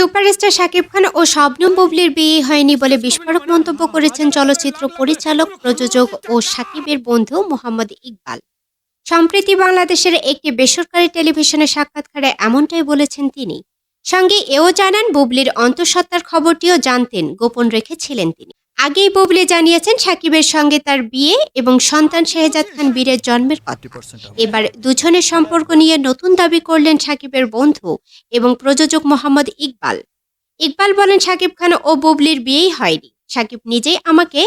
Superstar Shakib Khan ও শবনম বুবলির বিয়ে হয়নি বলে বিস্ফোরক মন্তব্য করেছেন চলচ্চিত্র পরিচালক, প্রযোজক ও শাকিবের বন্ধু মোহাম্মদ ইকবাল। সম্প্রতি বাংলাদেশের একটি বেসরকারি টেলিভিশনের সাক্ষাৎকারে এমনটাই বলেছেন তিনি। সঙ্গে এও জানান, বুবলির অন্তঃসত্ত্বার খবরটিও জানতেন, গোপন রেখেছিলেন তিনি। আগেই বুবলি জানিয়েছেন শাকিবের সঙ্গে তার বিয়ে এবং সন্তান শেহজাদ খান বীরের জন্মের কথা। এবার দুজনের সম্পর্ক নিয়ে নতুন দাবি করলেন শাকিবের বন্ধু এবং প্রযোজক মোহাম্মদ ইকবাল। ইকবাল বলেন, শাকিব খান ও বুবলির বিয়েই হয়নি। শাকিব নিজেই আমাকে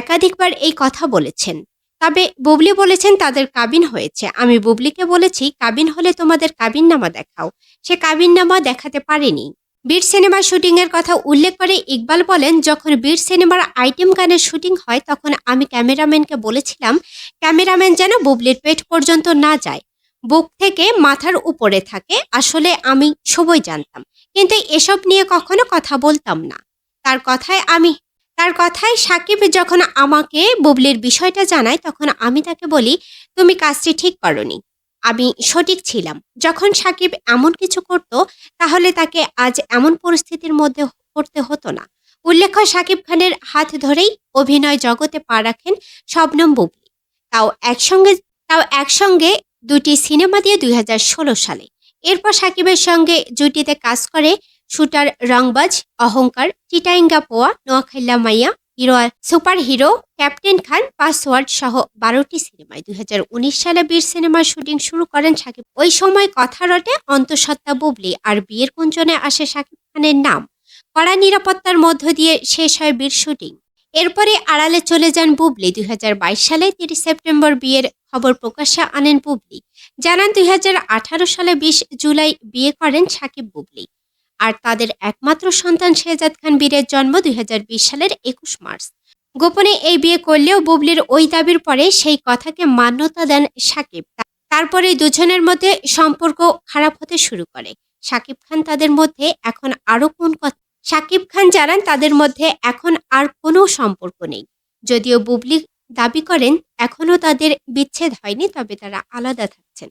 একাধিকবার এই কথা বলেছেন। তবে বুবলি বলেছেন তাদের কাবিন হয়েছে। আমি বুবলিকে বলেছি, কাবিন হলে তোমাদের কাবিননামা দেখাও। সে কাবিননামা দেখাতে পারেনি। বীর সিনেমার শুটিংয়ের কথা উল্লেখ করে ইকবাল বলেন, যখন বীর সিনেমার আইটেম গানের শুটিং হয় তখন আমি ক্যামেরাম্যানকে বলেছিলাম ক্যামেরাম্যান যেন বুবলির পেট পর্যন্ত না যায়, বুক থেকে মাথার উপরে থাকে। আসলে আমি সবই জানতাম, কিন্তু এসব নিয়ে কখনো কথা বলতাম না। তার কথায় সাকিব যখন আমাকে বুবলির বিষয়টা জানায় তখন আমি তাকে বলি, তুমি কাজটি ঠিক করনি, আমি সঠিক ছিলাম। যখন সাকিব এমন কিছু করত তাহলে তাকে আজ এমন পরিস্থিতির মধ্যে পড়তে হতো না। উল্লেখ্য, সাকিব খানের হাত ধরেই অভিনয় জগতে পা রাখেন শবনম বুবলি, তাও একসঙ্গে দুটি সিনেমা দিয়ে 2016 সালে। এরপর সাকিবের সঙ্গে জুটিতে কাজ করে শুটার, রংবাজ, অহংকার, চিটাইঙ্গা পোয়া, নোয়াখাইলা মাইয়া, সুপার হিরো, ক্যাপ্টেন খান, পাসওয়ার্ড সহ 12টি সিনেমায়। 2019 সালে বীর সিনেমার শুটিং শুরু করেন সাকিব। ওই সময় কথা রটে অন্তঃসত্ত্বা বুবলি, আর বিয়ের কুঞ্জনে আসে সাকিব খানের নাম। কড়া নিরাপত্তার মধ্য দিয়ে শেষ হয় বীর শুটিং। এরপরে আড়ালে চলে যান বুবলি। 2022 সালে 30 সেপ্টেম্বর বিয়ের খবর প্রকাশ্যে আনেন বুবলি। জানান, 2018 সালে 20 জুলাই বিয়ে করেন সাকিব বুবলি। আর তাদের একমাত্র সন্তান শেহজাদ খান বীরের জন্ম 2020 সালের 21 মার্চ। গোপনে এই বিয়ে করলেও বুবলির ওই দাবির পরে সেই কথাকে মান্যতা দেন সাকিব। তারপরে দুজনের মধ্যে সম্পর্ক খারাপ হতে শুরু করে। সাকিব খান জানান, তাদের মধ্যে এখন আর কোনো সম্পর্ক নেই। যদিও বুবলি দাবি করেন এখনও তাদের বিচ্ছেদ হয়নি, তবে তারা আলাদা থাকছেন।